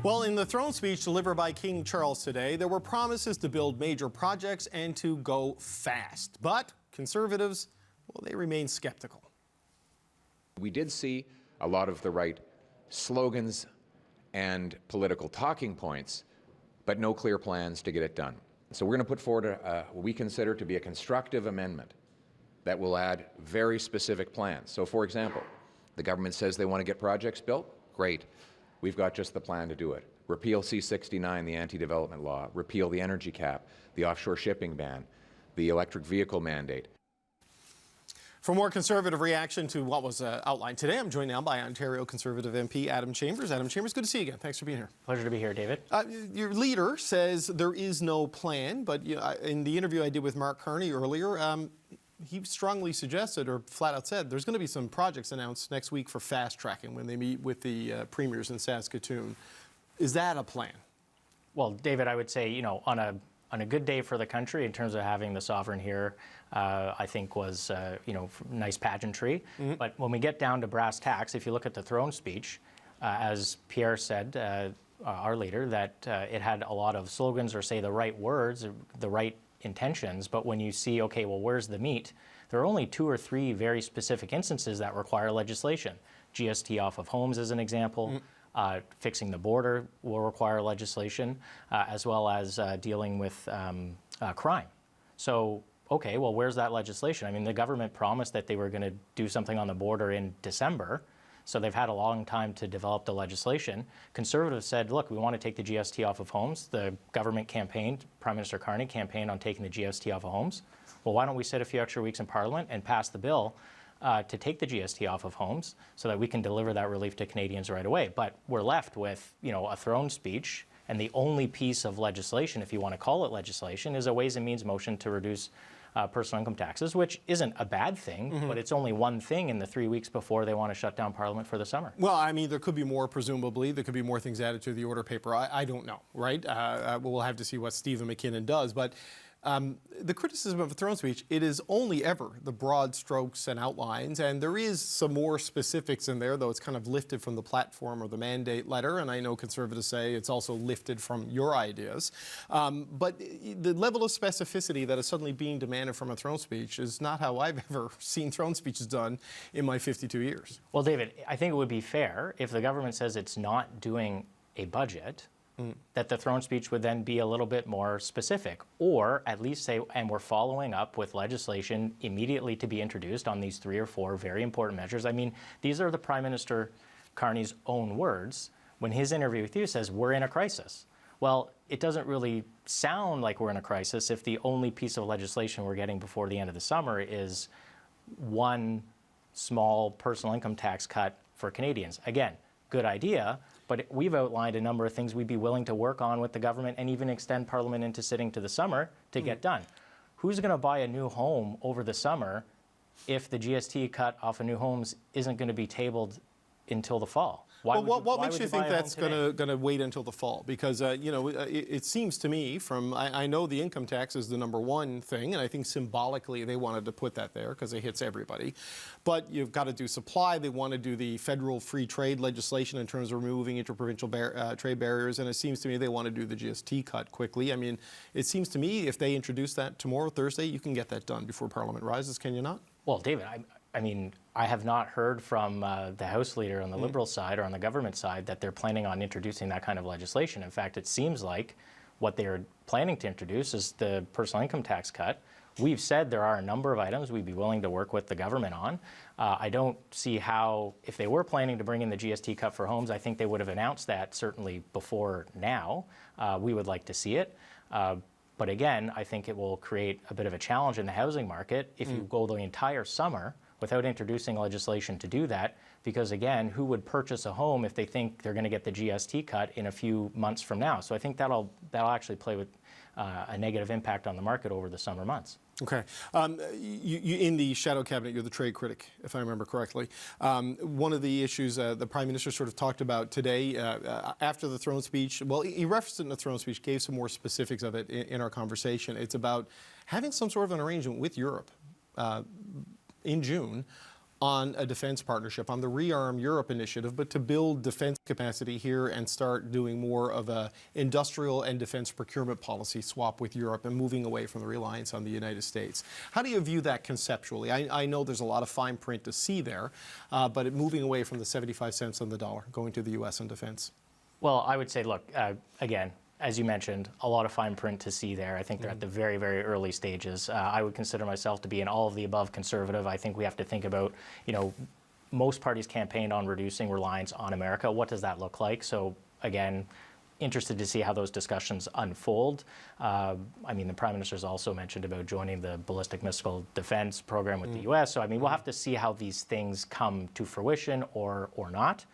Well, in the throne speech delivered by King Charles today, there were promises to build major projects and to go fast. But Conservatives, well, they remain skeptical. We did see a lot of the right slogans and political talking points, but no clear plans to get it done. So we're going to put forward what we consider to be a constructive amendment that will add very specific plans. So, for example, the government says they want to get projects built. Great. We've got just the plan to do it. Repeal C-69, the anti-development law. Repeal the energy cap, the offshore shipping ban, the electric vehicle mandate. For more Conservative reaction to what was outlined today, I'm joined now by Ontario Conservative MP Adam Chambers. Adam Chambers, good to see you again. Thanks for being here. Pleasure to be here, David. Your leader says there is no plan, but in the interview I did with Mark Carney earlier, he strongly suggested, or flat out said, there's going to be some projects announced next week for fast tracking when they meet with the premiers in Saskatoon. Is that a plan? Well, David, I would say, on a good day for the country in terms of having the sovereign here, I think was, nice pageantry. Mm-hmm. But when we get down to brass tacks, if you look at the throne speech, as Pierre said, our leader, that it had a lot of slogans or say the right words, the right intentions, but when you see, okay, well, where's the meat? There are only 2 or 3 very specific instances that require legislation. GST off of homes is an example. Fixing the border will require legislation, as well as dealing with crime. So, okay, well, where's that legislation? I mean, the government promised that they were going to do something on the border in December. So they've had a long time to develop the legislation. Conservatives said, look, we want to take the GST off of homes. The government campaigned, Prime Minister Carney campaigned on taking the GST off of homes. Well, why don't we sit a few extra weeks in Parliament and pass the bill to take the GST off of homes so that we can deliver that relief to Canadians right away? But we're left with, a throne speech, and the only piece of legislation, if you want to call it legislation, is a Ways and Means motion to reduce personal income taxes, which isn't a bad thing, but it's only one thing in the 3 weeks before they want to shut down Parliament for the summer. Well, I mean, there could be more, presumably. There could be more things added to the order paper. I don't know, right? We'll have to see what Stephen McKinnon does. But the criticism of a throne speech, it is only ever the broad strokes and outlines, and there is some more specifics in there, though it's kind of lifted from the platform or the mandate letter, and I know Conservatives say it's also lifted from your ideas. But the level of specificity that is suddenly being demanded from a throne speech is not how I've ever seen throne speeches done in my 52 years. Well, David, I think it would be fair if the government says it's not doing a budget, that the throne speech would then be a little bit more specific, or at least say, and we're following up with legislation immediately to be introduced on these 3 or 4 very important measures. I mean, these are the Prime Minister Carney's own words when his interview with you says, we're in a crisis. Well, it doesn't really sound like we're in a crisis if the only piece of legislation we're getting before the end of the summer is one small personal income tax cut for Canadians. Again, good idea, but we've outlined a number of things we'd be willing to work on with the government and even extend Parliament into sitting to the summer to get done. Who's going to buy a new home over the summer if the GST cut off of new homes isn't going to be tabled until the fall? What makes you think that's going to wait until the fall? Because, it seems to me I know the income tax is the #1 thing, and I think symbolically they wanted to put that there because it hits everybody. But you've got to do supply. They want to do the federal free trade legislation in terms of removing interprovincial trade barriers, and it seems to me they want to do the GST cut quickly. I mean, it seems to me if they introduce that tomorrow, Thursday, you can get that done before Parliament rises, can you not? Well, David, I mean, I have not heard from the House leader on the Liberal side or on the government side that they're planning on introducing that kind of legislation. In fact, it seems like what they're planning to introduce is the personal income tax cut. We've said there are a number of items we'd be willing to work with the government on. I don't see how, if they were planning to bring in the GST cut for homes, I think they would have announced that certainly before now. We would like to see it. But again, I think it will create a bit of a challenge in the housing market if you go the entire summer without introducing legislation to do that, because again, who would purchase a home if they think they're going to get the GST cut in a few months from now? So I think that'll actually play with a negative impact on the market over the summer months. Okay. You, in the shadow cabinet, you're the trade critic, if I remember correctly. One of the issues the Prime Minister sort of talked about today after the throne speech, well, he referenced it in the throne speech, gave some more specifics of it in our conversation. It's about having some sort of an arrangement with Europe in June on a defense partnership, on the Rearm Europe initiative, but to build defense capacity here and start doing more of a industrial and defense procurement policy swap with Europe and moving away from the reliance on the United States. How do you view that conceptually? I know there's a lot of fine print to see there, but moving away from the 75 cents on the dollar, going to the U.S. on defense. Well, I would say, look, again, as you mentioned, a lot of fine print to see there. I think they're at the very, very early stages. I would consider myself to be an all of the above conservative. I think we have to think about, most parties campaigned on reducing reliance on America. What does that look like? So again, interested to see how those discussions unfold. The Prime Minister's also mentioned about joining the ballistic missile defense program with the U.S. So we'll have to see how these things come to fruition or not.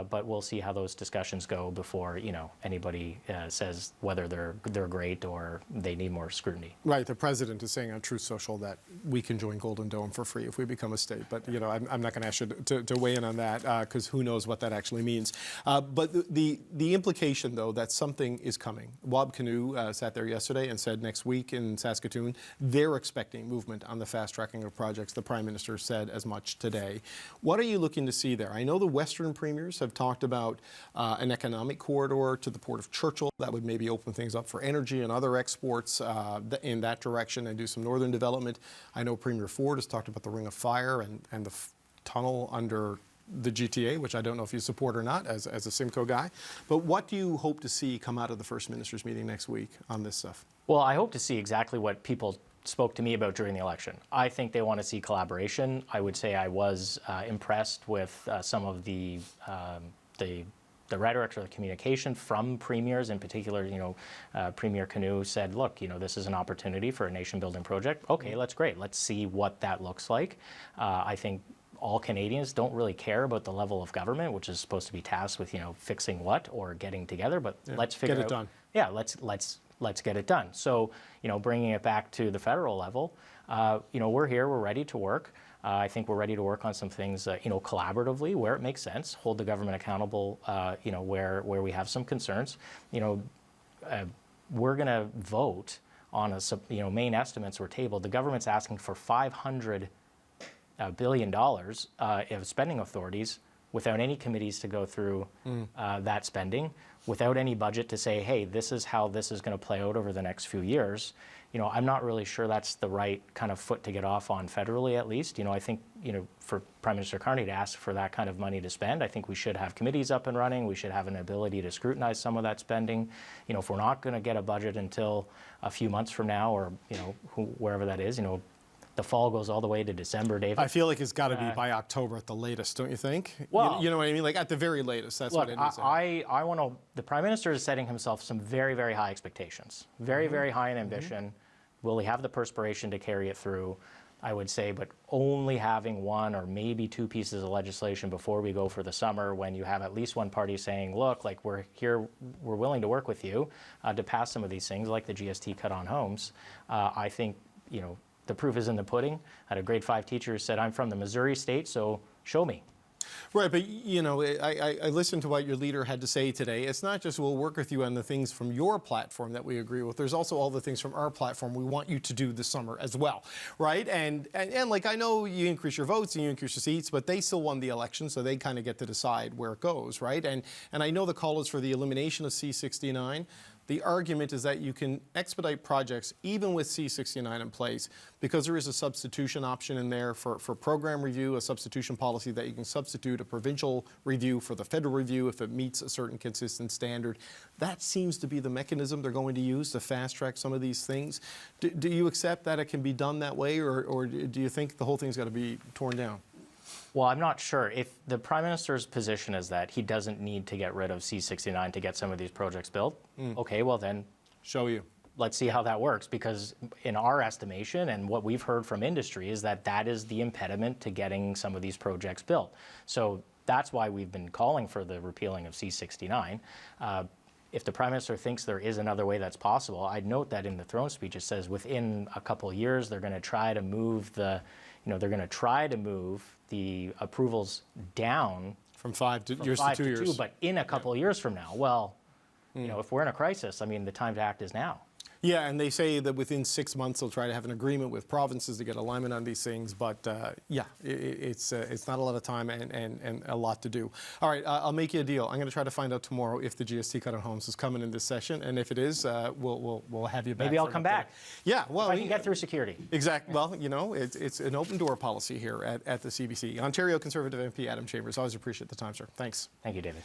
But we'll see how those discussions go before anybody says whether they're great or they need more scrutiny. Right. The president is saying on Truth Social that we can join Golden Dome for free if we become a state. But I'm not going to ask you to weigh in on that because who knows what that actually means. But the implication, though, that something is coming. Wab Kinew sat there yesterday and said next week in Saskatoon they're expecting movement on the fast tracking of projects. The Prime Minister said as much today. What are you looking to see there? I know the Western premiers have talked about an economic corridor to the Port of Churchill that would maybe open things up for energy and other exports in that direction and do some northern development. I know Premier Ford has talked about the Ring of Fire and the tunnel under the GTA, which I don't know if you support or not as a Simcoe guy. But what do you hope to see come out of the First Minister's meeting next week on this stuff? Well, I hope to see exactly what people spoke to me about during the election. I think they want to see collaboration. I would say I was impressed with some of the rhetoric or the communication from premiers. In particular, Premier Kinew said, look, this is an opportunity for a nation-building project. Okay, that's great. Let's see what that looks like. I think all Canadians don't really care about the level of government, which is supposed to be tasked with, fixing what or getting together, but let's figure out. Get it done. Yeah, let's get it done. So, bringing it back to the federal level, we're here, we're ready to work. I think we're ready to work on some things, collaboratively where it makes sense, hold the government accountable, where we have some concerns. We're going to vote on main estimates were tabled. The government's asking for $500 billion of spending authorities without any committees to go through that spending, without any budget to say, hey, this is how this is going to play out over the next few years. I'm not really sure that's the right kind of foot to get off on federally, at least. I think, for Prime Minister Carney to ask for that kind of money to spend, I think we should have committees up and running. We should have an ability to scrutinize some of that spending. If we're not going to get a budget until a few months from now or, wherever that is, the fall goes all the way to December, David. I feel like it's got to be by October at the latest, don't you think? Well, you know what I mean? Like at the very latest, that's what it is. I want to. The Prime Minister is setting himself some very, very high expectations, very, very high in ambition. Will he have the perspiration to carry it through? I would say, but only having one or maybe two pieces of legislation before we go for the summer, when you have at least one party saying, look, like we're here, we're willing to work with you to pass some of these things, like the GST cut on homes. I think, the proof is in the pudding. I had a grade 5 teacher who said, I'm from the Missouri state, so show me. Right, but I listened to what your leader had to say today. It's not just we'll work with you on the things from your platform that we agree with. There's also all the things from our platform we want you to do this summer as well, right? And like I know you increase your votes and you increase your seats, but they still won the election, so they kind of get to decide where it goes, right? And I know the call is for the elimination of C-69. The argument is that you can expedite projects even with C-69 in place because there is a substitution option in there for program review, a substitution policy that you can substitute a provincial review for the federal review if it meets a certain consistent standard. That seems to be the mechanism they're going to use to fast track some of these things. Do you accept that it can be done that way, or do you think the whole thing's got to be torn down? Well, I'm not sure. If the Prime Minister's position is that he doesn't need to get rid of C-69 to get some of these projects built, okay, well then, show you. Let's see how that works, because in our estimation and what we've heard from industry is that that is the impediment to getting some of these projects built. So that's why we've been calling for the repealing of C-69. If the Prime Minister thinks there is another way that's possible, I'd note that in the throne speech it says within a couple of years they're going to try to move the approvals down from 5 years to 2 years. But in a couple of years from now, well, if we're in a crisis, I mean, the time to act is now. Yeah, and they say that within 6 months they'll try to have an agreement with provinces to get alignment on these things. But yeah, it's not a lot of time and a lot to do. All right, I'll make you a deal. I'm going to try to find out tomorrow if the GST cut on homes is coming in this session, and if it is, we'll have you back. Maybe I'll for an come update. back. Yeah, well, If I can get through security. Exactly. Well, you know, it's an open door policy here at the CBC. Ontario Conservative MP Adam Chambers. Always appreciate the time, sir. Thanks. Thank you, David.